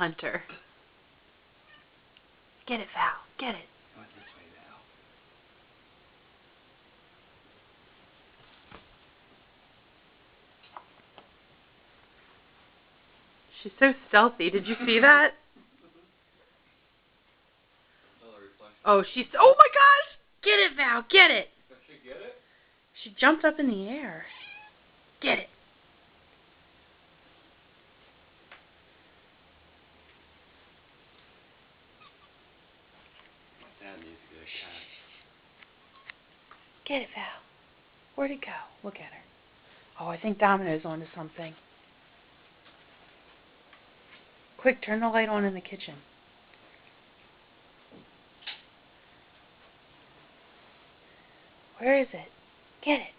hunter. Get it, Val. Get it. Come on, this way, Val. She's so stealthy. Did you see that? Oh, oh my gosh! Get it, Val. Get it. Did she get it? She jumped up in the air. Get it. My dad needs to get a cat. Get it, Val. Where'd it go? Look at her. Oh, I think Domino's onto something. Quick, turn the light on in the kitchen. Where is it? Get it.